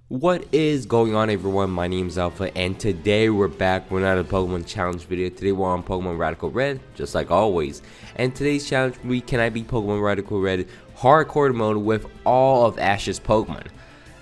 What is going on, everyone? My name is Alpha, and today we're back with another Pokemon challenge video. Today we're on Pokemon Radical Red, just like always. And today's challenge will be, can I beat Pokemon Radical Red hardcore mode with all of Ash's Pokemon?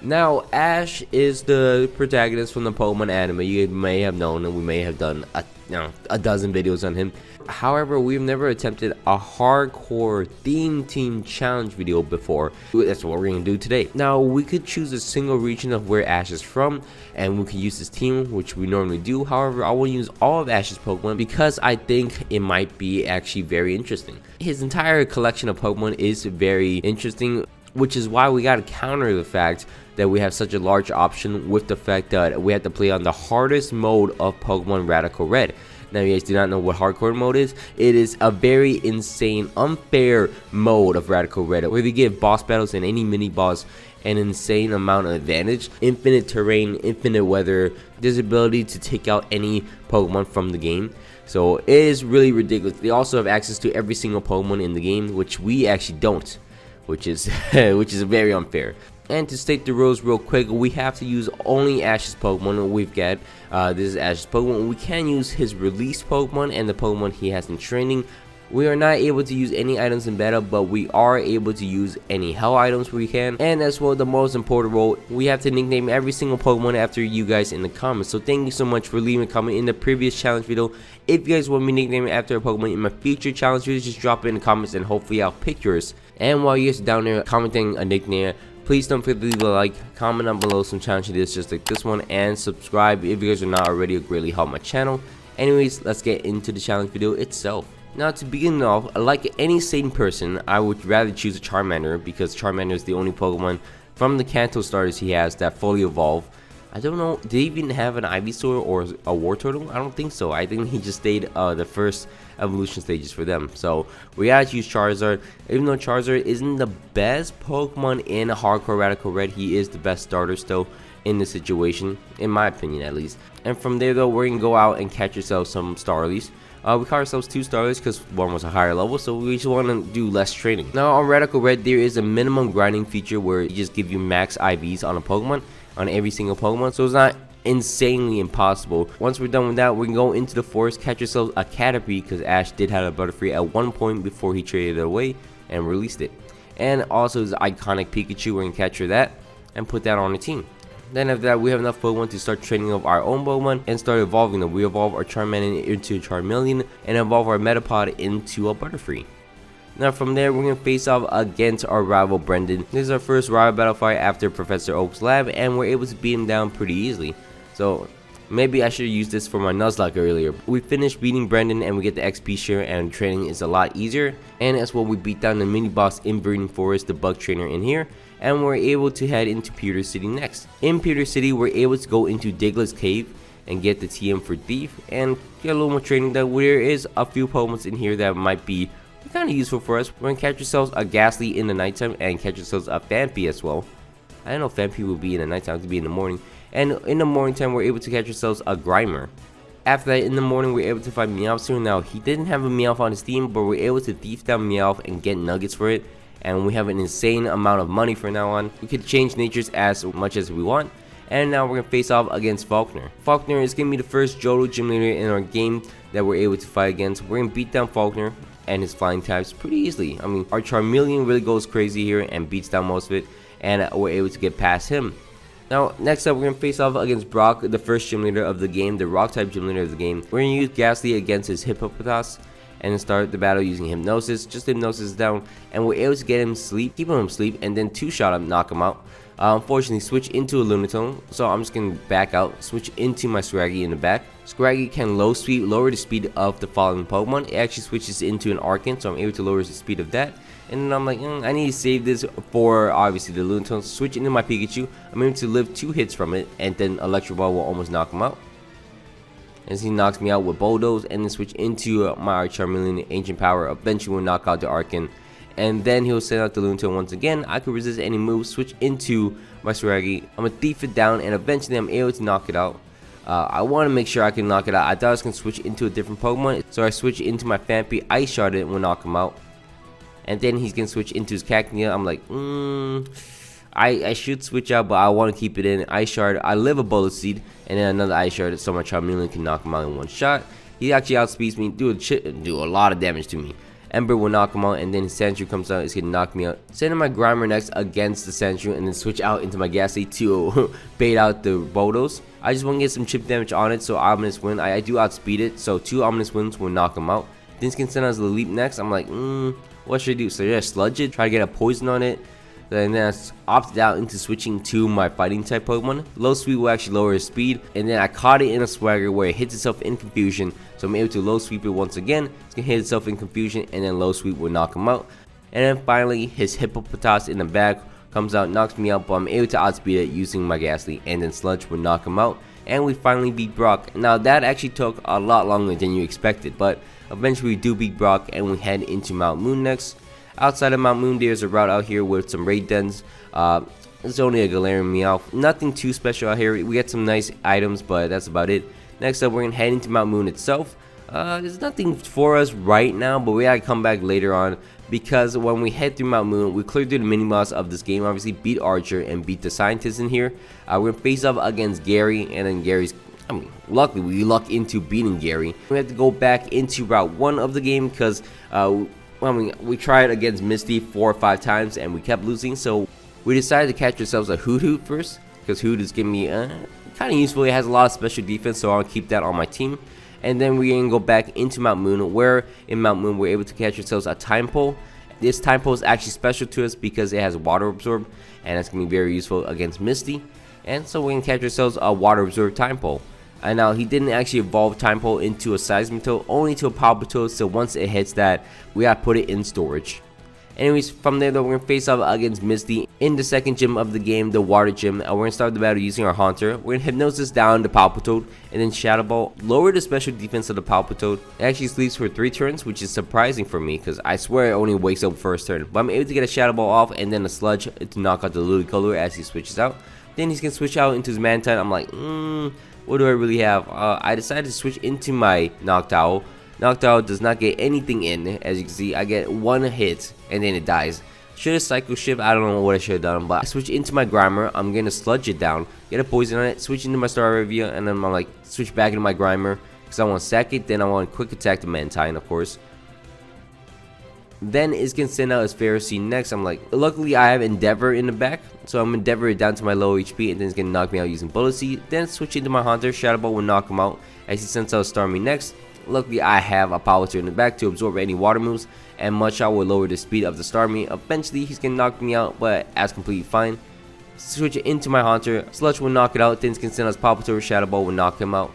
Now, Ash is the protagonist from the Pokemon anime. You may have known, and we may have done a dozen videos on him. However, we've never attempted a hardcore theme team challenge video before. That's what we're going to do today. Now, we could choose a single region of where Ash is from, and we could use his team, which we normally do. However, I want to use all of Ash's Pokemon because I think it might be actually very interesting. His entire collection of Pokemon is very interesting, which is why we gotta counter the fact that we have such a large option with the fact that we have to play on the hardest mode of Pokemon Radical Red. Now, you guys do not know what hardcore mode is. It is a very insane, unfair mode of Radical Red where they give boss battles and any mini boss an insane amount of advantage, infinite terrain, infinite weather, there's ability to take out any Pokemon from the game. So it is really ridiculous. They also have access to every single Pokemon in the game, which we actually don't, which is very unfair. And to state the rules real quick, we have to use only Ash's Pokemon. We've got this is Ash's Pokemon. We can use his released Pokemon and the Pokemon he has in training. We are not able to use any items in battle, but we are able to use any hell items we can. And as well, the most important role, we have to nickname every single Pokemon after you guys in the comments. So thank you so much for leaving a comment in the previous challenge video. If you guys want me to nickname after a Pokemon in my future challenge videos, just drop it in the comments and hopefully I'll pick yours. And while you guys are down there commenting a nickname, please don't forget to leave a like, comment down below some challenge ideas just like this one, and subscribe if you guys are not already. It greatly help my channel. Anyways, let's get into the challenge video itself. Now, to begin off, like any sane person, I would rather choose a Charmander because Charmander is the only Pokemon from the Kanto starters he has that fully evolve. I don't know, did he even have an Ivysaur or a Wartortle? I don't think so. I think he just stayed the first evolution stages for them. So we gotta choose Charizard. Even though Charizard isn't the best Pokemon in hardcore Radical Red, he is the best starter still in this situation, in my opinion at least. And from there though, we're gonna go out and catch ourselves some Starlies. We caught ourselves 2 Starlies because one was a higher level, so we just want to do less training. Now on Radical Red, there is a minimum grinding feature where it just gives you max IVs on a Pokemon, on every single Pokemon, so it's not insanely impossible. Once we're done with that, we can go into the forest, catch ourselves a Caterpie because Ash did have a Butterfree at one point before he traded it away and released it. And also his iconic Pikachu, we're going to capture that and put that on the team. Then after that, we have enough Pokemon to start training of our own Pokemon and start evolving them. We evolve our Charmander into a Charmeleon and evolve our Metapod into a Butterfree. Now from there, we're going to face off against our rival Brendan. This is our first rival battle fight after Professor Oak's lab, and we're able to beat him down pretty easily. So maybe I should have used this for my Nuzlocke earlier. We finished beating Brendan and we get the XP share, and training is a lot easier. And as well, we beat down the mini boss in Breeding Forest, the bug trainer in here. And we're able to head into Pewter City next. In Pewter City, we're able to go into Diglett's Cave and get the TM for Thief and get a little more training done. There is a few Pokemon in here that might be kind of useful for us. We're going to catch ourselves a Ghastly in the nighttime and catch ourselves a Phanpy as well. I don't know if Phanpy will be in the nighttime, it could be in the morning. And in the morning time, we're able to catch ourselves a Grimer. After that, in the morning, we're able to find Meowth. Now, he didn't have a Meowth on his team, but we're able to thief down Meowth and get nuggets for it. And we have an insane amount of money from now on. We could change natures as much as we want. And now we're going to face off against Faulkner. Faulkner is going to be the first Johto gym leader in our game that we're able to fight against. We're going to beat down Faulkner and his flying types pretty easily. I mean, our Charmeleon really goes crazy here and beats down most of it, and we're able to get past him. Now, next up, we're going to face off against Brock, the first gym leader of the game, the rock type gym leader of the game. We're going to use Ghastly against his Hippopotas and then start the battle using Hypnosis. Just Hypnosis down, and we're able to get him sleep, keep him asleep, and then 2-shot him, knock him out. Unfortunately, switch into a Lunatone, so I'm just going to back out, switch into my Scraggy in the back. Scraggy can lower the speed of the following Pokemon. It actually switches into an Arcan, so I'm able to lower the speed of that. And then I'm like, I need to save this for obviously the Lunatone. Switch into my Pikachu. I'm able to live 2 hits from it, and then Electro Ball will almost knock him out. As he knocks me out with Bulldoze, and then switch into my Charmeleon Ancient Power. Eventually will knock out the Arcan. And then he'll send out the Lunatone once again. I could resist any moves, switch into my Scraggy. I'm going to thief it down, and eventually I'm able to knock it out. I want to make sure I can knock it out. I thought I was going to switch into a different Pokemon, so I switch into my Phanpy. Ice Shard it and will knock him out. And then he's going to switch into his Cacnea. I'm like, I should switch out, but I want to keep it in. Ice Shard, I live a Bullet Seed, and then another Ice Shard, so my Charmeleon can knock him out in one shot. He actually outspeeds me, do a lot of damage to me. Ember will knock him out, and then his Sandshrew comes out, it's gonna knock me out. Send in my Grimer next against the Sandshrew, and then switch out into my Ghastly to bait out the Bodos. I just want to get some chip damage on it, so Ominous Wind. I do outspeed it, so 2 Ominous Winds will knock him out. Then he's gonna send us the Leap next. I'm like, what should I do? So yeah, Sludge it, try to get a poison on it. Then I opted out into switching to my fighting type Pokemon. Low Sweep will actually lower his speed, and then I caught it in a swagger where it hits itself in confusion, so I'm able to low sweep it once again. It's gonna hit itself in confusion, and then low sweep will knock him out. And then finally his Hippopotas in the back comes out, knocks me out, but I'm able to outspeed it using my Ghastly, and then Sludge will knock him out, and we finally beat Brock. Now that actually took a lot longer than you expected, but eventually we do beat Brock, and we head into Mount Moon next. Outside of Mount Moon, there's a route out here with some raid dens. It's only a Galarian Meowth. Nothing too special out here. We get some nice items, but that's about it. Next up, we're going to head into Mount Moon itself. There's nothing for us right now, but we gotta come back later on, because when we head through Mount Moon, we cleared through the mini-boss of this game, obviously beat Archer and beat the scientist in here. We're going to face off against Gary, and then Gary's... luckily we lucked into beating Gary. We have to go back into Route 1 of the game, because... we tried against Misty 4 or 5 times and we kept losing, so we decided to catch ourselves a Hoot first, because Hoot is giving me kind of useful. It has a lot of special defense, so I'll keep that on my team. And then we're gonna go back into Mount Moon, where in Mount Moon we're able to catch ourselves a Time Pole. This Time Pole is actually special to us because it has Water Absorb, and that's gonna be very useful against Misty. And so we're gonna catch ourselves a Water Absorb Time Pole. And now he didn't actually evolve Time Pole into a Seismitoad, only to a Palpitoad, so once it hits that, we gotta put it in storage. Anyways, from there though, we're gonna face off against Misty in the second gym of the game, the Water Gym. And we're gonna start the battle using our Haunter. We're gonna Hypnosis down the Palpitoad, and then Shadow Ball, lower the special defense of the Palpitoad. It actually sleeps for 3 turns, which is surprising for me, because I swear it only wakes up first turn. But I'm able to get a Shadow Ball off, and then a Sludge to knock out the Ludicolo as he switches out. Then he's gonna switch out into his Mantine. I'm like, what do I really have? I decided to switch into my Noctowl. Noctowl does not get anything in. As you can see, I get 1 hit and then it dies. Should have Cycle Shift, I don't know what I should have done, but I switch into my Grimer. I'm gonna Sludge it down, get a poison on it, switch into my Staravia, and then I'm like switch back into my Grimer because I want to sack it. Then I want to quick attack the Mantine, of course. Then it's gonna send out his Pharisee next. I'm like, luckily I have Endeavor in the back, so I'm Endeavor it down to my low HP, and then it's gonna knock me out using Bullet Seed. Then switch into my Haunter. Shadow Ball will knock him out as he sends out Starmie next. Luckily I have a Power in the back to absorb any water moves, and Mudshot will lower the speed of the Starmie. Eventually he's gonna knock me out, but that's completely fine. Switch it into my Haunter. Sludge will knock it out. Then it's gonna send us Palpitoad. Shadow Ball will knock him out.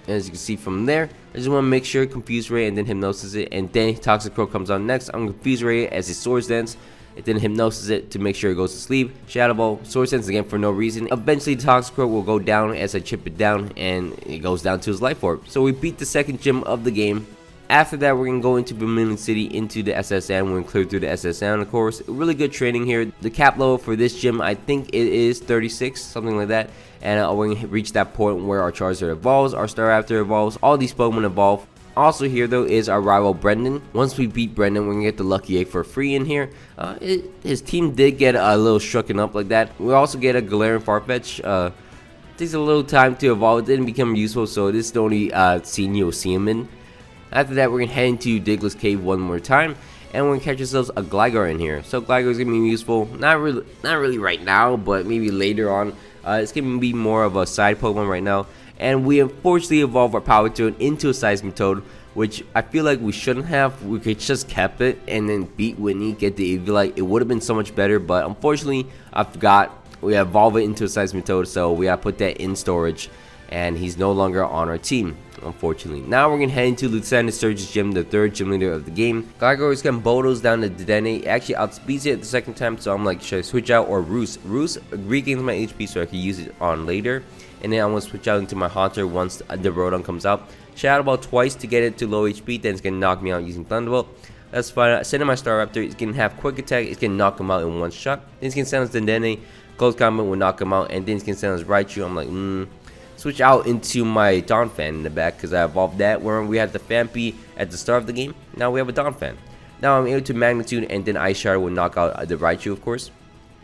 And as you can see from there, I just want to make sure Confuse Ray and then Hypnosis it, and then Toxicroak comes on next. I'm Confuse Ray as his Swords Dance, and then Hypnosis it to make sure it goes to sleep. Shadow Ball, Swords Dance again for no reason. Eventually Toxicroak will go down as I chip it down, and it goes down to his Life Orb. So we beat the second gym of the game. After that, we're going to go into Vermilion City into the SSN. We're going to clear through the SSN, of course. Really good training here. The cap level for this gym, I think it is 36, something like that. And we're going to reach that point where our Charizard evolves, our Staraptor evolves, all these Pokemon evolve. Also here though is our rival Brendan. Once we beat Brendan, we're going to get the Lucky Egg for free in here. His team did get a little shrunken up like that. We also get a Galarian Farfetch. Takes a little time to evolve. It didn't become useful, so this is the only scene you'll see him in. After that, we're going to head into Digless Cave one more time, and we're going to catch ourselves a Gligar in here. So Gligar is going to be useful, not really right now, but maybe later on. It's going to be more of a side Pokemon right now. And we unfortunately evolved our Palpitoad into a Seismitoad, which I feel like we shouldn't have. We could just kept it and then beat Whitney, get the Eviolite. It would have been so much better, but unfortunately, I forgot. We evolved it into a Seismitoad, so we gotta put that in storage. And he's no longer on our team, unfortunately. Now we're going to head into Lieutenant Surge's gym, the third gym leader of the game. Gligar is getting Bodos down to Dedenne. Actually outspeeds it the second time, so I'm like, should I switch out or Roost? Roost regains my HP so I can use it on later. And then I'm going to switch out into my Haunter once the Rodon comes out. Shadow Ball twice to get it to low HP, then it's going to knock me out using Thunderbolt. That's fine. Send in my Staraptor, it's going to have Quick Attack, it's going to knock him out in one shot. Then it's going to send us Dedenne, Close Combat will knock him out, and then it's going to send us Raichu. I'm like, switch out into my Donphan in the back because I evolved that. Where we had the Phanpy at the start of the game, now we have a Donphan. Now I'm able to Magnitude, and then Ice Shard will knock out the Raichu, of course.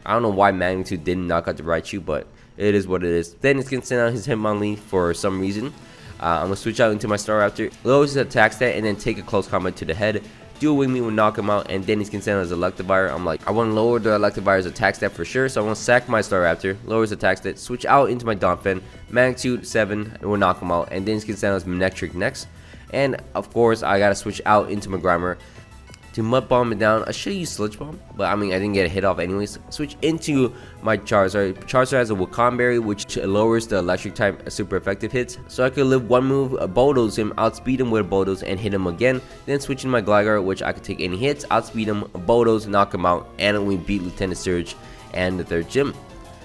I don't know why Magnitude didn't knock out the Raichu, but it is what it is. Then it's going to send out his Hitmonlee for some reason. I'm going to switch out into my Staraptor, lowers his attack stat, and then take a close combat to the head. Do a Wing Me will knock him out, and then he's going to send out his Electivire. I'm like, I want to lower the Electivire's attack stat for sure, so I want to sack my Staraptor, lower his attack stat, switch out into my Donphan, Magnitude 7, and will knock him out, and then he's going to send out his Manectric next. And of course, I got to switch out into my Grimer to Mud Bomb it down. I should have used Sludge Bomb, but I mean, I didn't get a hit off anyways. Switch into my Charizard. Charizard has a Wakon Berry, which lowers the electric type super effective hits. So I could live one move, bulldoze him, outspeed him with a bulldoze, and hit him again. Then switch in my Gligar, which I could take any hits, outspeed him, bulldoze, knock him out, and we beat Lieutenant Surge and the third gym.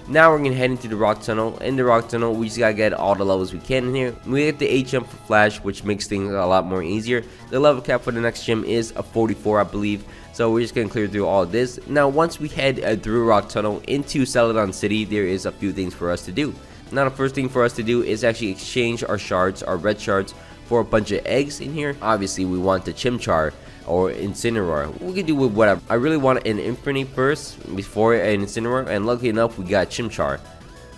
Now we're gonna head into the Rock Tunnel. In the Rock Tunnel, we just gotta get all the levels we can in here. We get the HM for Flash, which makes things a lot more easier. The level cap for the next gym is a 44, I believe. So we're just gonna clear through all of this. Now, once we head through Rock Tunnel into Celadon City, there is a few things for us to do. Now, the first thing for us to do is actually exchange our shards, our red shards, for a bunch of eggs in here. Obviously, we want the Chimchar or Incineroar. We can do with whatever. I really want an Infinite first before an Incineroar, and luckily enough, we got Chimchar.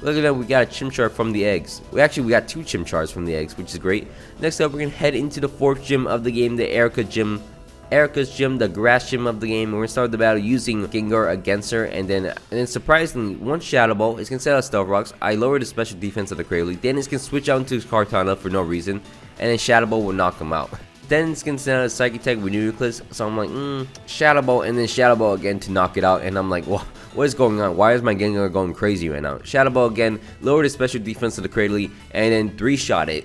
Luckily enough, we got a Chimchar from the eggs. We got 2 Chimchars from the eggs, which is great. Next up, we're gonna head into the 4th gym of the game, the Erica's gym, the grass gym of the game. We're gonna start the battle using Gengar against her, and then surprisingly, one Shadow Ball is gonna set out Stealth Rocks. I lower the special defense of the Cradle. Then it's gonna switch out into Kartana for no reason, and then Shadow Ball will knock him out. Then it's gonna send out a Psychic Tag with Nucleus, so I'm like, Shadow Ball, and then Shadow Ball again to knock it out, and I'm like, what is going on? Why is my Gengar going crazy right now? Shadow Ball again, lower the special defense of the Cradle, and then 3-shot it.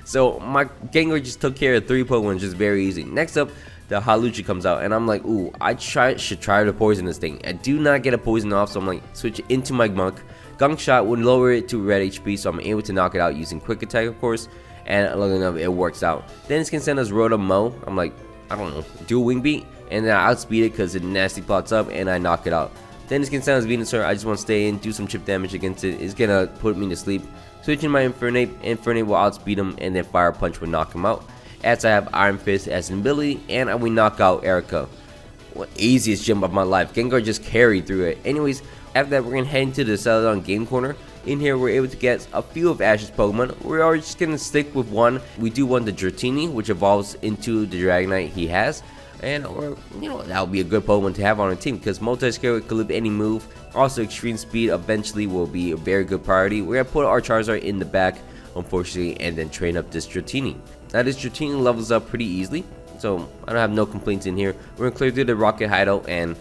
So my Gengar just took care of 3 Pokemon just very easy. Next up, the Hawlucha comes out, and I'm like, ooh, should try to poison this thing. I do not get a poison off, so I'm like, switch into my Gunk. Gunk Shot would lower it to red HP, so I'm able to knock it out using Quick Attack, of course. And luckily enough, it works out. Then it's gonna send us Rotom Mow. I'm like, I don't know, do a Wing Beat, and then I outspeed it because it nasty plots up, and I knock it out. Then it's gonna send us Venusaur. I just want to stay in, do some chip damage against it. It's gonna put me to sleep. Switching my Infernape will outspeed him, and then Fire Punch will knock him out. As I have Iron Fist as an ability, and we knock out Erica. What easiest gym of my life. Gengar just carried through it. Anyways, after that, we're gonna head into the Celadon Game Corner. In here, we're able to get a few of Ash's Pokemon. We are just gonna stick with one. We do want the Dratini, which evolves into the Dragonite he has, and that would be a good Pokemon to have on our team because Multi-Scale could live any move. Also, Extreme Speed eventually will be a very good priority. We're gonna put our Charizard in the back, unfortunately, and then train up this Dratini. Now, this Dratini levels up pretty easily, so I don't have no complaints in here. We're gonna clear through the Rocket Hideout, and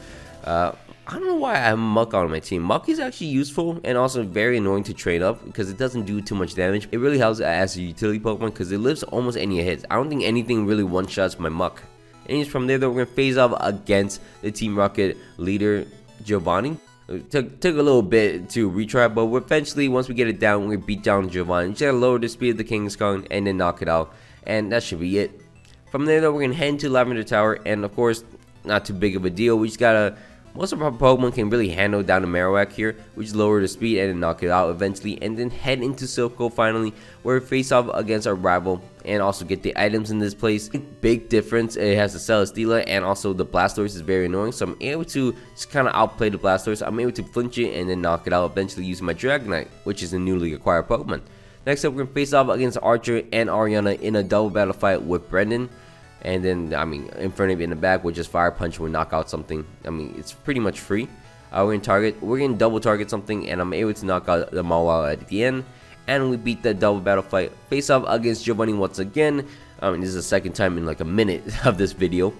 I don't know why I have Muck on my team. Muck is actually useful and also very annoying to train up because it doesn't do too much damage. It really helps as a utility Pokemon because it lives almost any hits. I don't think anything really one-shots my Muck. Anyways, from there though, we're gonna phase off against the Team Rocket leader, Giovanni. It took a little bit to retry, but eventually, once we get it down, we beat down Giovanni. Just gotta lower the speed of the Kangaskhan and then knock it out, and that should be it. From there though, we're gonna head into Lavender Tower, and of course, not too big of a deal. We just gotta. Most of our Pokemon can really handle down the Marowak here. We just lower the speed and then knock it out eventually, and then head into Silco finally, where we face off against our rival and also get the items in this place. Big difference, it has the Celesteela, and also the Blastoise is very annoying, so I'm able to just kind of outplay the Blastoise. I'm able to flinch it and then knock it out eventually using my Dragonite, which is a newly acquired Pokemon. Next up, we're going to face off against Archer and Ariana in a double battle fight with Brendan. And then, Infernape in the back with just Fire Punch will knock out something. It's pretty much free. We're going to double target something, and I'm able to knock out the Mawile at the end. And we beat the double battle fight. Face off against Giovanni once again. This is the second time in like a minute of this video.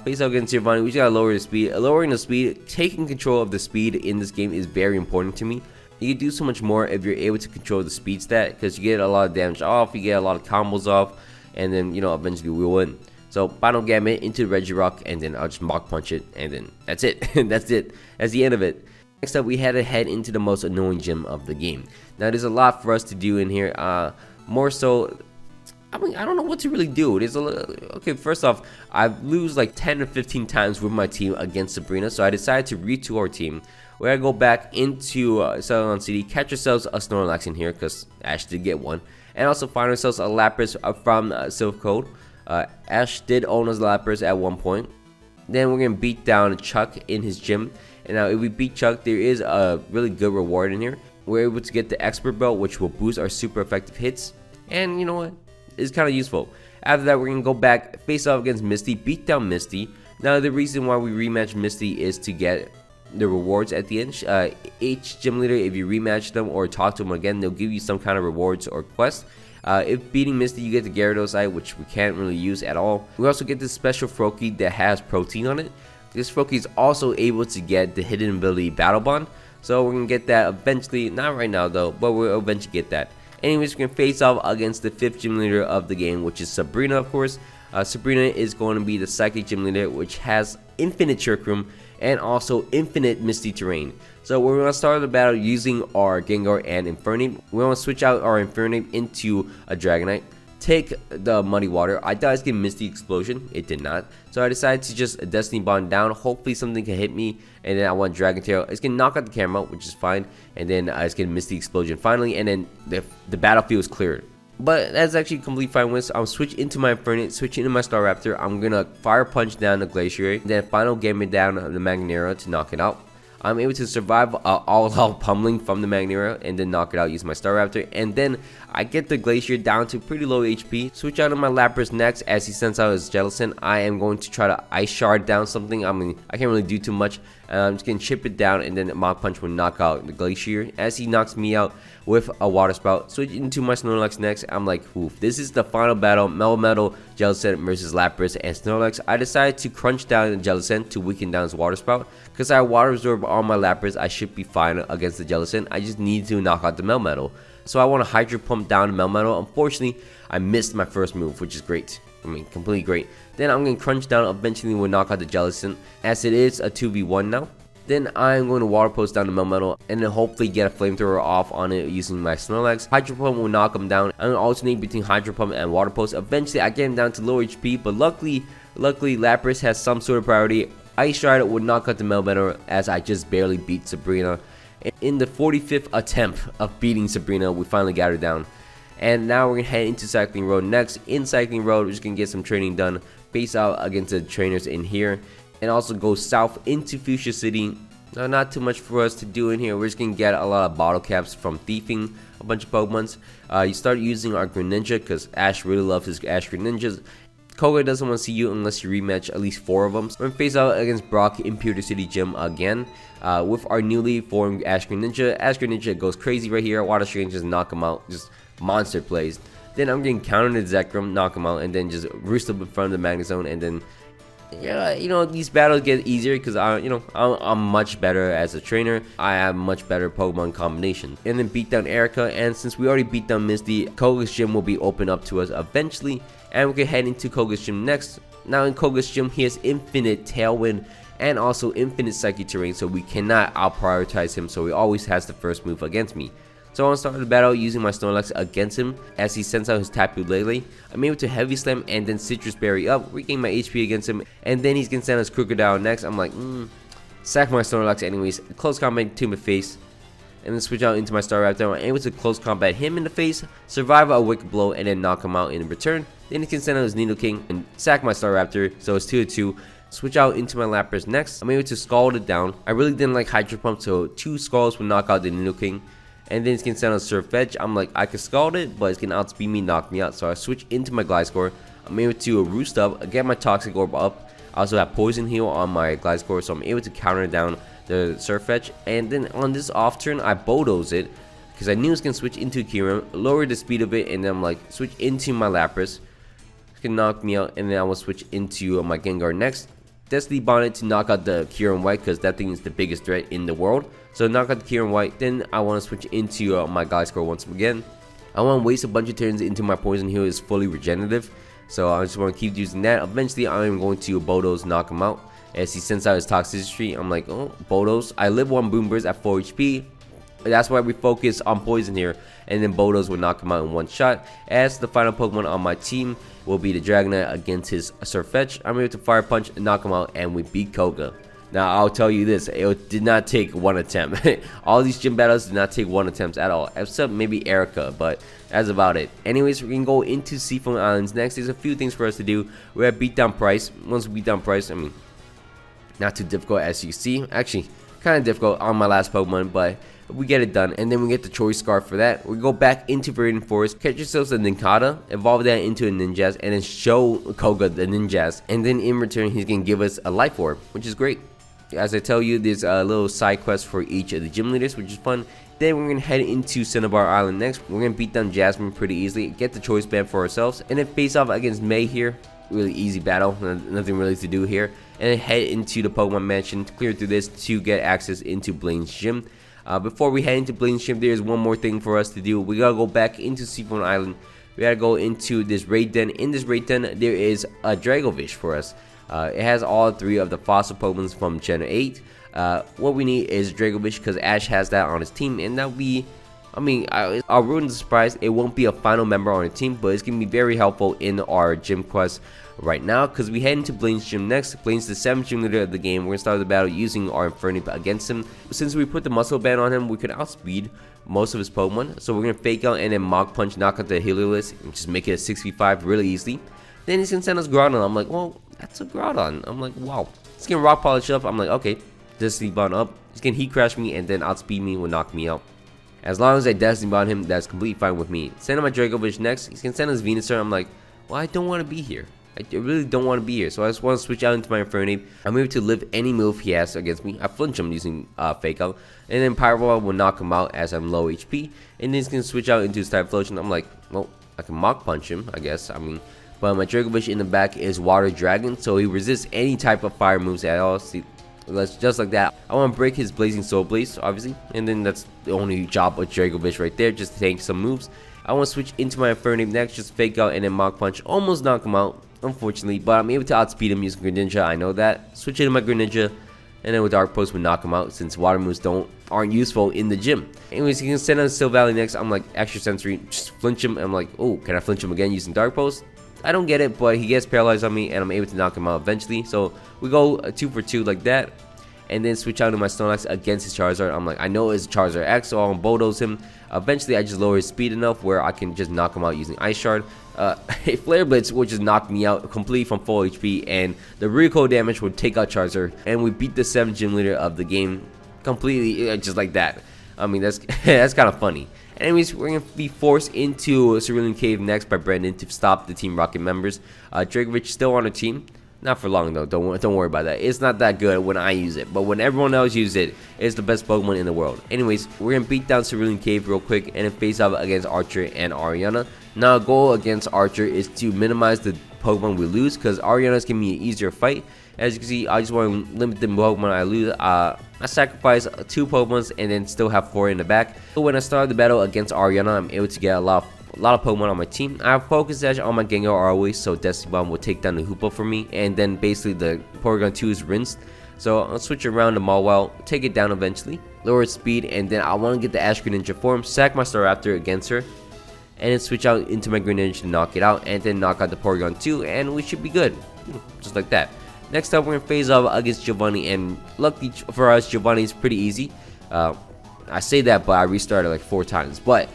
Face off against Giovanni, we just gotta lower the speed. Lowering the speed, taking control of the speed in this game is very important to me. You can do so much more if you're able to control the speed stat, because you get a lot of damage off, you get a lot of combos off, and then, eventually we'll win. So, Final Gambit into Regirock, and then I'll just Mach Punch it, and then that's it. That's it. That's the end of it. Next up, we had to head into the most annoying gym of the game. Now, there's a lot for us to do in here. More so, I don't know what to really do. Okay, first off, I lose like 10 or 15 times with my team against Sabrina, so I decided to retool our team. We're gonna go back into Celadon City, catch ourselves a Snorlax in here, because Ash did get one, and also find ourselves a Lapras from Silph Code. Ash did own us Lapras at one point. Then we're gonna beat down Chuck in his gym. And now if we beat Chuck, there is a really good reward in here. We're able to get the expert belt, which will boost our super effective hits. And you know what? It's kind of useful. After that, we're gonna go back, face off against Misty, beat down Misty. Now the reason why we rematch Misty is to get the rewards at the end. Each gym leader, if you rematch them or talk to them again, they'll give you some kind of rewards or quest. If beating Misty, you get the Gyarados eye, which we can't really use at all. We also get this special Froakie that has protein on it. This Froakie is also able to get the hidden ability Battle Bond. So we're going to get that eventually, not right now though, but we'll eventually get that. Anyways, we're going to face off against the 5th gym leader of the game, which is Sabrina, of course. Sabrina is going to be the Psychic gym leader, which has infinite Trick Room and also infinite Misty Terrain. So we're going to start the battle using our Gengar and Infernape. We're going to switch out our Infernape into a Dragonite. Take the Muddy Water. I thought I was getting Misty Explosion. It did not. So I decided to just Destiny Bond down. Hopefully something can hit me. And then I want Dragon Tail. It's going to knock out the camera, which is fine. And then I was getting Misty Explosion finally. And then the battlefield is cleared. But that's actually complete fine with. I'll switch into my Infernape, switch into my Staraptor. I'm going to Fire Punch down the Glacier. Then final Game It down the Magnera to knock it out. I'm able to survive all-out pummeling from the Magnera and then knock it out using my Staraptor. And then I get the Glacier down to pretty low HP. Switch out on my Lapras next as he sends out his Jellicent. I am going to try to Ice Shard down something. I mean, I can't really do too much. I'm just going to chip it down and then Mach Punch will knock out the Glacier as he knocks me out with a Water Spout. Switch into my Snorlax next. I'm like, oof, this is the final battle. Melmetal, Jellicent versus Lapras and Snorlax. I decided to crunch down the Jellicent to weaken down his Water Spout. Because I Water Absorb all my Lapras, I should be fine against the Jellicent. I just need to knock out the Melmetal. So I want to Hydro Pump down the Melmetal. Unfortunately, I missed my first move, which is great. I mean, completely great. Then I'm going to crunch down, eventually we'll knock out the Jellicent, as it is a 2v1 now. Then I'm going to Water Pulse down the Melmetal, and then hopefully get a Flamethrower off on it using my Snorlax. Hydro Pump will knock him down. I'm going to alternate between Hydro Pump and Water Pulse. Eventually, I get him down to low HP, but luckily Lapras has some sort of priority. Ice Shard would knock out the Melmetal, as I just barely beat Sabrina. In the 45th attempt of beating Sabrina, we finally got her down. And now we're going to head into Cycling Road next. In Cycling Road, we're just going to get some training done. Face out against the trainers in here. And also go south into Fuchsia City. Now, not too much for us to do in here. We're just going to get a lot of bottle caps from thieving a bunch of Pokemons. You start using our Greninja because Ash really loves his Ash Greninjas. Koga doesn't want to see you unless you rematch at least 4 of them. So we're going to face out against Brock in Pewter City Gym again. With our newly formed Ash Greninja. Ash Greninja goes crazy right here. Water Strange just knock him out. Just monster plays. Then I'm getting countered to Zekrom, knock him out, and then just roost up in front of the Magnezone. And then, yeah, you know, these battles get easier because I'm much better as a trainer. I have much better Pokemon combinations. And then beat down Erica. And since we already beat down Misty, Koga's gym will be open up to us eventually. And we can head into Koga's gym next. Now in Koga's gym, he has infinite Tailwind and also infinite Psychic Terrain, so we cannot out-prioritize him, so he always has the first move against me. So I want to start the battle using my Snorlax against him as he sends out his Tapu Lele. I'm able to Heavy Slam and then Citrus Berry up, regain my HP against him, and then he's going to send us Crocodile next. I'm like, sack my Snorlax anyways, close combat to my face, and then switch out into my Staraptor. I'm able to close combat him in the face, survive a Wicked Blow, and then knock him out in return. Then he can send out his Nidoking and sack my Staraptor, so it's 2-2. Switch out into my Lapras next. I'm able to Scald it down. I really didn't like Hydro Pump, so 2 Scalds would knock out the Nidoking. And then it's going to send out Surf Edge. I'm like, I could Scald it, but it's going to outspeed me, knock me out. So I switch into my Gliscor. I'm able to Roost up, get my Toxic Orb up. I also have Poison Heal on my Gliscor, so I'm able to counter down the Surf Edge. And then on this off turn, I Bulldoze it, because I knew it was going to switch into Kyurem, lower the speed of it, and then I'm like, switch into my Lapras. It's going to knock me out, and then I will switch into my Gengar next. Destiny Bonnet to knock out the Kyurem White, because that thing is the biggest threat in the world. So knock out the Kyurem White, then I want to switch into my Gliscor once again. I want to waste a bunch of turns into my Poison Heal is fully regenerative. So I just want to keep using that. Eventually I am going to Bulldoze, knock him out. As he sends out his Toxicity, I'm like, oh, Bulldoze. I live 1 Boomburst at 4 HP. That's why we focus on Poison here. And then Bulldoze will knock him out in 1 shot. As the final Pokemon on my team will be the Dragonite against his Surfetch. I'm able to Fire Punch and knock him out, and we beat Koga. Now I'll tell you this, it did not take 1 attempt. All these gym battles did not take 1 attempt at all, except maybe Erica, but that's about it. Anyways, we're gonna go into Seafoam Islands next. There's a few things for us to do. We're at Beatdown Price. Once we beat down Price, I mean, Not too difficult as you see. Actually, kind of difficult on my last Pokemon, but we get it done. And then we get the Choice Scarf for that. We go back into Verdant Forest, catch yourselves a Nincada, evolve that into a Ninjask, and then show Koga the Ninjask. And then in return, he's going to give us a Life Orb, which is great. As I tell you, there's a little side quest for each of the gym leaders, which is fun. Then we're going to head into Cinnabar Island next. We're going to beat down Jasmine pretty easily, get the Choice Band for ourselves, and then face off against May here. Really easy battle, nothing really to do here. And then head into the Pokemon Mansion to clear through this to get access into Blaine's gym. Before we head into Blaine's gym, there's one more thing for us to do. We gotta go back into Seafoam Island. We gotta go into this raid den. In this raid den, there is a Dragovish for us. It has all 3 of the fossil Pokemons from Gen 8. What we need is Dragovish because Ash has that on his team, and that'll be, I'll ruin the surprise. It won't be a final member on the team, but it's gonna be very helpful in our gym quest right now because we head into Blaine's gym next. Blaine's the 7th gym leader of the game. We're gonna start the battle using our Infernape against him. Since we put the muscle band on him, we can outspeed most of his Pokemon. So we're gonna fake out and then Mach Punch, knock out the Heliolisk, and just make it a 6v5 really easily. Then he's gonna send us Groudon. I'm like, well, that's a Groudon. I'm like, wow. He's gonna Rock Polish up. I'm like, okay, Destiny Bond up. He's gonna Heat Crash me and then outspeed me, will knock me out. As long as I Destiny Bond him, that's completely fine with me. Send him my Dragovish next. He's gonna send us Venusaur. I'm like, well, I don't want to be here. I really don't want to be here, so I just want to switch out into my Infernape. I'm able to live any move he has against me. I flinch him using Fake Out, and then Pyro Ball will knock him out as I'm low HP, and then he's going to switch out into Type Flotation. I'm like, well, I can Mach Punch him, I guess. But my Dragovish in the back is Water Dragon, so he resists any type of fire moves at all. See, just like that. I want to break his Blazing Soul Blaze, obviously, and then that's the only job of Dragovish right there, just to tank some moves. I want to switch into my Infernape next, just Fake Out and then Mach Punch, almost knock him out, unfortunately, but I'm able to outspeed him using Greninja. I know that. Switch into my Greninja, and then with Dark Pulse would knock him out since water moves aren't useful in the gym. Anyways, he can send on Steel Valley next. I'm like, Extra Sensory, just flinch him. I'm like, oh, can I flinch him again using Dark Pulse? I don't get it, but he gets paralyzed on me, and I'm able to knock him out eventually. So we go 2 for 2 like that, and then switch out to my Snorlax against his Charizard. I'm like, I know it's Charizard X, so I'll bulldoze him. Eventually, I just lower his speed enough where I can just knock him out using Ice Shard. Flare Blitz will just knock me out completely from full HP, and the recoil damage would take out Charizard, and we beat the 7th gym leader of the game completely, just like that. That's that's kind of funny. Anyways, we're gonna be forced into Cerulean Cave next by Brendan to stop the Team Rocket members. Dragovich still on the team. Not for long though. Don't worry about that. It's not that good when I use it, but when everyone else uses it, it's the best Pokemon in the world. Anyways, we're gonna beat down Cerulean Cave real quick and then face off against Archer and Ariana. Now, our goal against Archer is to minimize the Pokemon we lose because Ariana's giving me an easier fight. As you can see, I just want to limit the Pokemon I lose. I sacrifice 2 Pokemons and then still have 4 in the back. So when I start the battle against Ariana, I'm able to get a lot of Pokemon on my team. I have Focus Edge on my Gengar always, so Destiny Bomb will take down the Hoopa for me, and then basically the Porygon 2 is rinsed. So I'll switch around the Mawile, take it down eventually, lower its speed, and then I want to get the Ash Greninja form, sack my Staraptor against her, and then switch out into my Greninja to knock it out, and then knock out the Porygon 2, and we should be good, just like that. Next up, we're going to phase off against Giovanni, and luckily for us, Giovanni is pretty easy. I say that, but I restarted like 4 times, but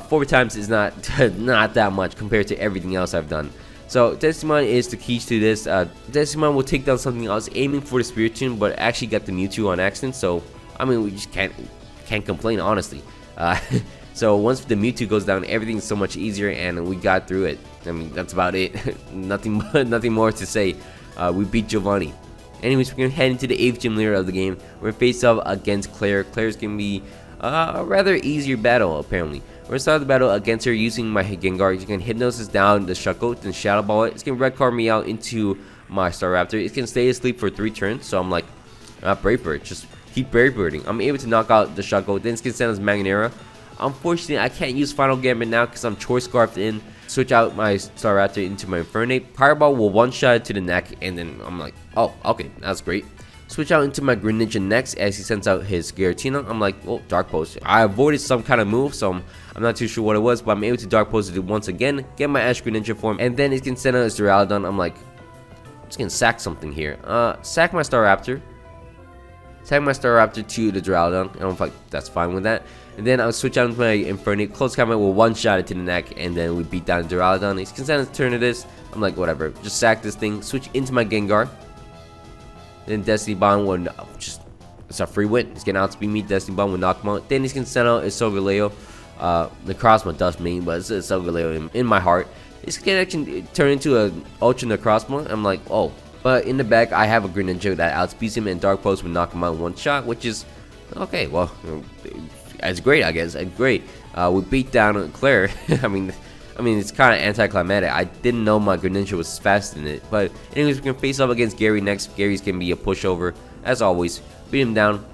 4 times is not that much compared to everything else I've done. So Decimon is the key to this. Decimon will take down something else, aiming for the Spiritomb, but actually got the Mewtwo on accident. So we just can't complain, honestly. So once the Mewtwo goes down, everything's so much easier, and we got through it. That's about it. nothing more to say. We beat Giovanni. Anyways, we're gonna head into the 8th gym leader of the game. We're gonna face off against Claire. Claire's gonna be a rather easier battle, apparently. We're gonna start the battle against her using my Gengar. You can Hypnosis down the Shuckle, then Shadow Ball it. It's gonna Red Card me out into my Staraptor. It's gonna stay asleep for 3 turns, so I'm like, Brave Bird, just keep Brave Birding. I'm able to knock out the Shuckle, then it's gonna send us Magnera. Unfortunately, I can't use Final Gambit now because I'm Choice Scarfed in. Switch out my Staraptor into my Infernape. Fireball will one-shot it to the neck, and then I'm like, oh, okay, that's great. Switch out into my Greninja next as he sends out his Giratina. I'm like, oh, Dark Pulse. I avoided some kind of move, so I'm not too sure what it was, but I'm able to Dark Pulse it once again, get my Ash Greninja form, and then it can send out his Duraludon. I'm like, I'm just gonna sack something here. Sack my Staraptor. Sack my Staraptor to the Duraludon, and I'm like, that's fine with that. And then I'll switch out into my Infernape. Close Combat will one-shot it to the neck, and then we beat down Duraludon. He can send a turn to this. I'm like, whatever. Just sack this thing. Switch into my Gengar. Then Destiny Bond would just, it's a free win. He's gonna outspeed me. Destiny Bond would knock him out. Then he's gonna send out his Solgaleo. The Necrozma does mean, but it's Solgaleo in my heart. It's gonna actually turn into an Ultra Necrozma. I'm like, oh. But in the back, I have a Greninja that outspeeds him, and Dark Pulse would knock him out in one shot, which is okay. Well, it's great, I guess. It's great. We beat down Claire. I mean, it's kind of anticlimactic. I didn't know my Greninja was fast in it. But anyways, we can face off against Gary next. Gary's gonna be a pushover, as always. Beat him down,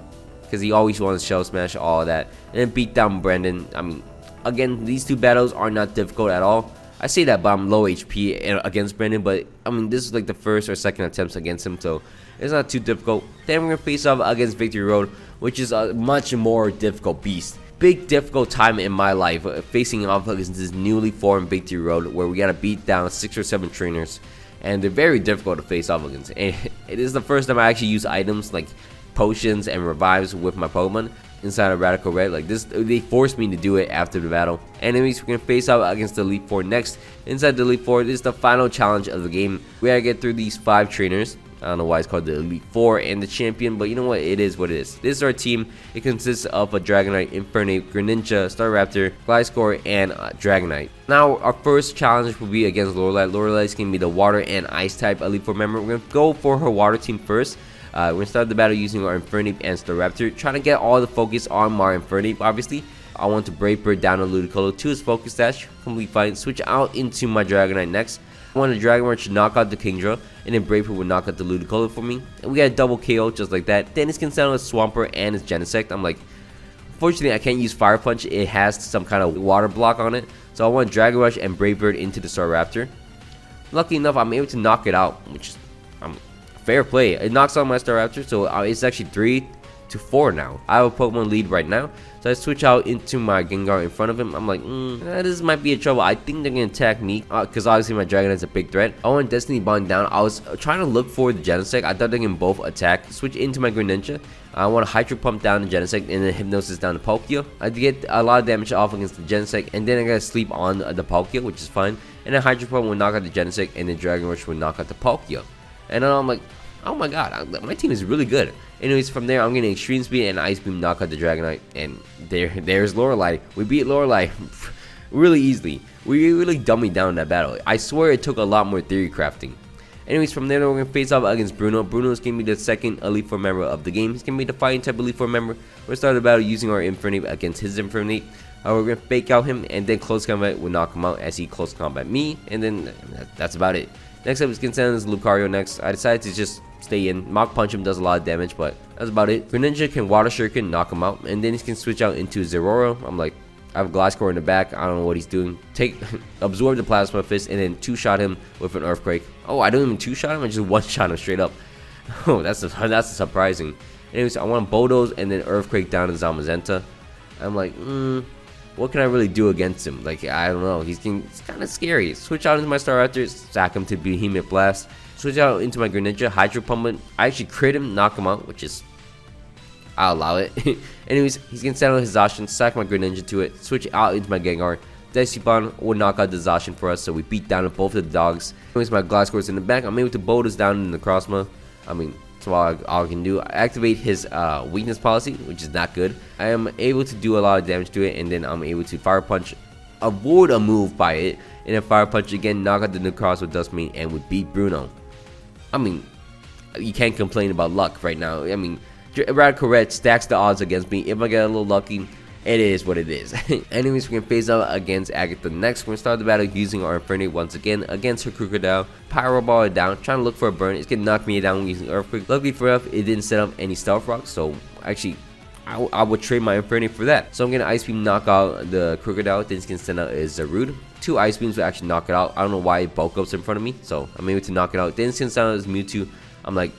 because he always wants to Shell Smash, all of that. And then beat down Brendan. I mean, again, these two battles are not difficult at all. I say that, but I'm low HP against Brendan. But, I mean, this is like the first or second attempts against him, so it's not too difficult. Then we're gonna face off against Victory Road, which is a much more difficult beast. Big difficult time in my life facing off against this newly formed Victory Road, where we gotta beat down 6 or 7 trainers, and they're very difficult to face off against. And it is the first time I actually use items like potions and revives with my Pokemon inside of Radical Red. Like this, they forced me to do it after the battle. Anyways, we're gonna face off against the Elite Four next. Inside the Elite Four, this is the final challenge of the game. We gotta get through these 5 trainers. I don't know why it's called the Elite Four and the Champion, but you know what? It is what it is. This is our team. It consists of a Dragonite, Infernape, Greninja, Staraptor, Gliscor, and Dragonite. Now, our first challenge will be against Lorelei. Lorelei is going to be the Water and Ice type Elite Four member. We're going to go for her Water team first. We're going to start the battle using our Infernape and Staraptor, trying to get all the focus on my Infernape, obviously. I want to Brave Bird down a Ludicolo to his Focus Dash, complete fine. Switch out into my Dragonite next. I want a Dragon Rush to knock out the Kingdra, and then Brave Bird would knock out the Ludicolo for me. And we got a double KO just like that. Then it's gonna send out his Swampert and his Genesect. I'm like, unfortunately I can't use Fire Punch. It has some kind of water block on it. So I want Dragon Rush and Brave Bird into the Staraptor. Lucky enough, I'm able to knock it out, which is fair play. It knocks out my Staraptor, so it's actually 3-4 now. I have a Pokemon lead right now. So I switch out into my Gengar in front of him. I'm like, this might be a trouble. I think they're going to attack me, because obviously my Dragon is a big threat. I want Destiny Bond down. I was trying to look for the Genesect. I thought they can both attack. Switch into my Greninja. I want to Hydro Pump down the Genesect and then Hypnosis down the Palkia. I get a lot of damage off against the Genesect, and then I got to sleep on the Palkia, which is fine. And then Hydro Pump will knock out the Genesect, and then Dragon Rush will knock out the Palkia. And then I'm like, oh my god, my team is really good. Anyways, from there, I'm getting Extreme Speed and Ice Beam knock out the Dragonite. And there's Lorelei. We beat Lorelei really easily. We really dummied down that battle. I swear it took a lot more theory crafting. Anyways, from there, we're going to face off against Bruno. Bruno is going to be the second Elite Four member of the game. He's going to be the fighting type Elite Four member. We're going to start the battle using our Infernape against his Infernape. We're going to fake out him, and then close combat will knock him out as he close combat me. And then that's about it. Next up is going to send this Lucario next. I decided to just stay in. Mach Punch him does a lot of damage, but that's about it. Greninja can Water Shuriken, knock him out, and then he can switch out into Zeraora. I'm like, I have Gliscor in the back. I don't know what he's doing. Absorb the Plasma Fist, and then 2-shot him with an Earthquake. Oh, I don't even 2-shot him. I just 1-shot him straight up. Oh, that's surprising. Anyways, I want Bulldoze and then Earthquake down to Zamazenta. I'm like, what can I really do against him? Like, I don't know. It's kind of scary. Switch out into my Staraptor, sack him to Behemoth Blast. Switch out into my Greninja, Hydro Pump him. I actually crit him, knock him out, which is, I'll allow it. Anyways, he's gonna settle his Zacian, sack my Greninja to it, switch out into my Gengar. Destiny Bond will knock out the Zacian for us, so we beat down both of the dogs. Anyways, my Gliscor's in the back. I'm able to Bulldoze down in the Necrozma. I mean, that's all I can do. I activate his weakness policy, which is not good. I am able to do a lot of damage to it, and then I'm able to Fire Punch, avoid a move by it, and then Fire Punch again, knock out the Necrozma Dustmane, and we beat Bruno. I mean, you can't complain about luck right now. I mean, Radical Red stacks the odds against me. If I get a little lucky, it is what it is. Anyways, we're going to phase out against Agatha next. We're going to start the battle using our Infernape once again against her Crocodile. Pyro Ball it down, trying to look for a burn. It's going to knock me down using Earthquake. Luckily for us, it didn't set up any Stealth Rocks, so actually, I would trade my Infernape for that. So I'm going to Ice Beam knock out the Crocodile. Then it's going to send out is Zarude. 2 Ice Beams will actually knock it out. I don't know why it bulk ups in front of me, so I'm able to knock it out. Then it's going to send out his Mewtwo. I'm like,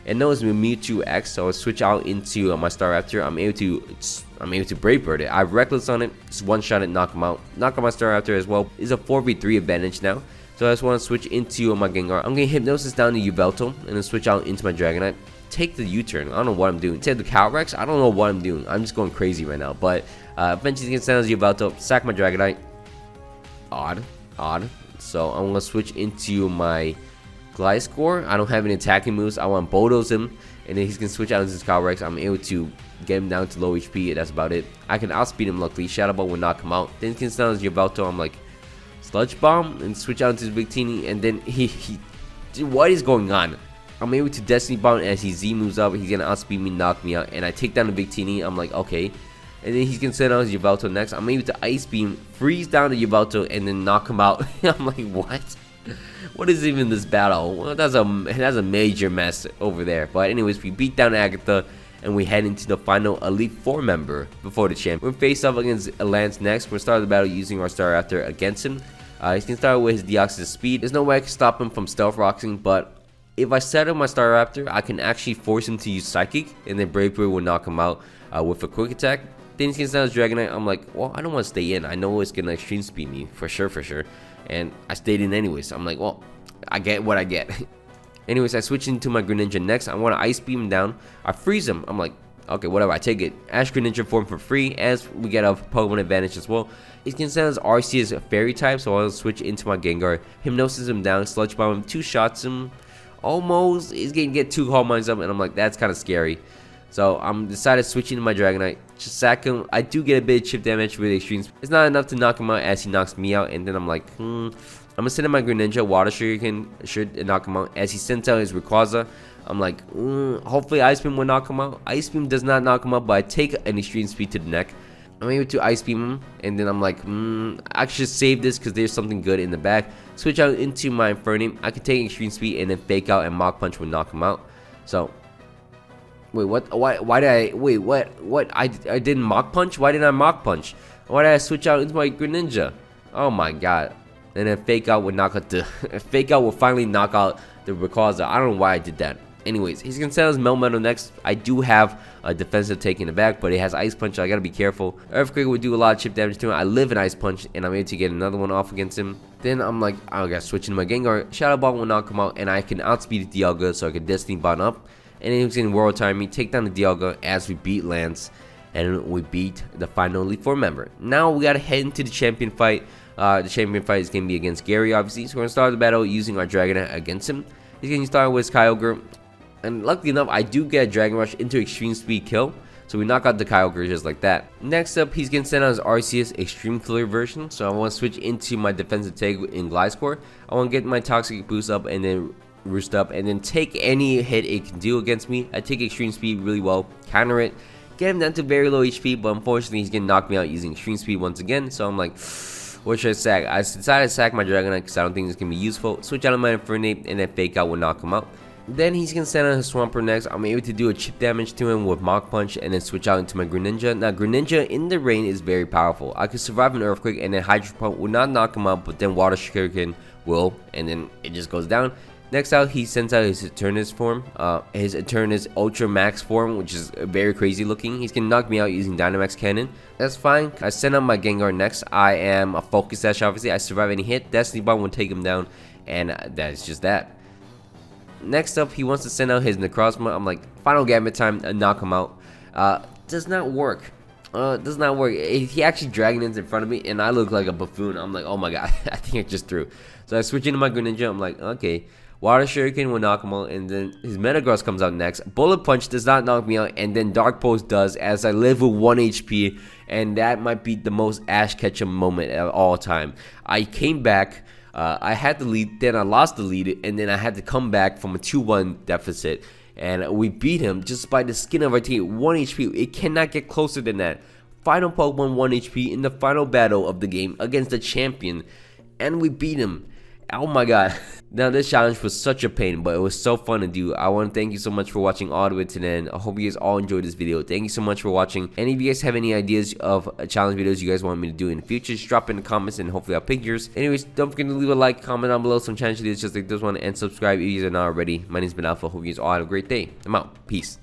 and no, it's Mewtwo X, so I'll switch out into my Staraptor. I'm able to Brave Bird it. I have Reckless on it. Just 1-shot it, knock him out. Knock out my Staraptor as well. It's a 4v3 advantage now. So I just want to switch into my Gengar. I'm going to Hypnosis down to Yveltal and then switch out into my Dragonite. Take the U-turn. I don't know what I'm doing. Take the Calyrex. I don't know what I'm doing. I'm just going crazy right now. But eventually he's going to send out Yveltal, sack my Dragonite. Odd. So I'm going to switch into my Glide Score. I don't have any attacking moves. I want to bulldoze him, and then he's gonna switch out into his Kyle Rex. I'm able to get him down to low HP. That's about it. I can outspeed him. Luckily, Shadow Ball will knock him out. Then he can stun his Yveltal. I'm like, Sludge Bomb, and switch out into his Victini, and then dude, what is going on? I'm able to Destiny Bomb as he Z moves up. He's gonna outspeed me, knock me out, and I take down the Victini. I'm like, okay. And then he's gonna send out his Yveltal next. I'm able to Ice Beam, freeze down the Yveltal, and then knock him out. I'm like, what? What is even this battle? Well, that's a major mess over there. But anyways, we beat down Agatha, and we head into the final Elite Four member before the champ. We're faced off against Lance next. We're starting the battle using our Star Raptor against him. He's gonna start with his Deoxys speed. There's no way I can stop him from Stealth Roxing, but if I set up my Star Raptor, I can actually force him to use Psychic, and then Brave Bird will knock him out with a quick attack. Then he's gonna send his Dragonite. I'm like, well, I don't want to stay in. I know it's gonna extreme speed me for sure. And I stayed in anyways. I'm like, well, I get what I get. Anyways, I switch into my Greninja next. I want to Ice Beam him down. I freeze him. I'm like, okay, whatever. I take it. Ash Greninja form for free, as we get a Pokemon advantage as well. He's gonna send his Arceus Fairy type, so I'll switch into my Gengar. Hypnosis him down. Sludge Bomb him. 2 shots him. Almost. He's gonna get 2 Calm Minds up, and I'm like, that's kind of scary. So I'm decided switching to my Dragonite. Just sack him. I do get a bit of chip damage with extreme. It's not enough to knock him out as he knocks me out. And then I'm like, I'm gonna send in my Greninja. Water Shuriken should knock him out. As he sends out his Rayquaza, I'm like, hopefully Ice Beam will knock him out. Ice Beam does not knock him out, but I take an extreme speed to the neck. I'm able to Ice Beam him, and then I'm like, I should save this because there's something good in the back. Switch out into my Infernape. I can take extreme speed and then fake out, and Mach Punch will knock him out. So. Wait, what? Why did I? Wait, what? I didn't Mach Punch? Why didn't I Mach Punch? Why did I switch out into my Greninja? Oh my god. And then Fake Out would knock out the... Fake Out will finally knock out the Rayquaza. I don't know why I did that. Anyways, he's gonna send us Melmetal next. I do have a defensive take in the back, but it has Ice Punch, so I gotta be careful. Earthquake would do a lot of chip damage to him. I live in Ice Punch, and I'm able to get another one off against him. Then I'm like, I gotta switch into my Gengar. Shadow Ball will knock him out, and I can outspeed the Dialga, so I can Destiny Bond up. And then he's gonna World Time me, take down the Dialga as we beat Lance, and we beat the final Elite Four member. Now we gotta head into the champion fight. The champion fight is gonna be against Gary, obviously. So we're gonna start the battle using our Dragonite against him. He's gonna start with his Kyogre, and luckily enough, I do get a Dragon Rush into extreme speed kill. So we knock out the Kyogre just like that. Next up, he's gonna send out his Arceus Extreme Killer version. So I want to switch into my defensive take in Glide Score. I want to get my Toxic Boost up and then Roost up and then take any hit it can do against me. I take extreme speed really well, counter it, get him down to very low HP, but unfortunately he's gonna knock me out using extreme speed once again. So I'm like, what should I sack? I decided to sack my Dragonite because I don't think it's gonna be useful. Switch out of my Infernape, and then Fake Out will knock him out. Then he's gonna send out his Swampert next. I'm able to do a chip damage to him with Mach Punch and then switch out into my Greninja. Now Greninja in the rain is very powerful. I could survive an Earthquake, and then Hydro Pump will not knock him out, but then Water Shuriken will, and then it just goes down. Next out, he sends out his Eternus form, his Eternus Ultra Max form, which is very crazy looking. He's gonna knock me out using Dynamax Cannon. That's fine. I send out my Gengar next. I am a Focus Sash, obviously. I survive any hit. Destiny Bomb will take him down, and that's just that. Next up, he wants to send out his Necrozma. I'm like, Final Gambit time, knock him out. Does not work. Does not work. He actually Dragonins in front of me, and I look like a buffoon. I'm like, oh my god, I think I just threw. So I switch into my Greninja. I'm like, okay. Water Shuriken will knock him out, and then his Metagross comes out next. Bullet Punch does not knock me out, and then Dark Pulse does, as I live with 1 HP, and that might be the most Ash Ketchum moment of all time. I came back, I had the lead, then I lost the lead, and then I had to come back from a 2-1 deficit, and we beat him just by the skin of our teeth. 1 HP, it cannot get closer than that. Final Pokemon 1 HP in the final battle of the game against the champion, and we beat him. Oh my god. Now this challenge was such a pain, but it was so fun to do. I want to thank you so much for watching all the way to the end. I hope you guys all enjoyed this video. Thank you so much for watching. And if you guys have any ideas of challenge videos you guys want me to do in the future, just drop in the comments and hopefully I'll pick yours. Anyways, don't forget to leave a like, comment down below some challenge videos just like this one, and subscribe if you guys are not already. My name's been Alpha. Hope you guys all have a great day. I'm out. Peace.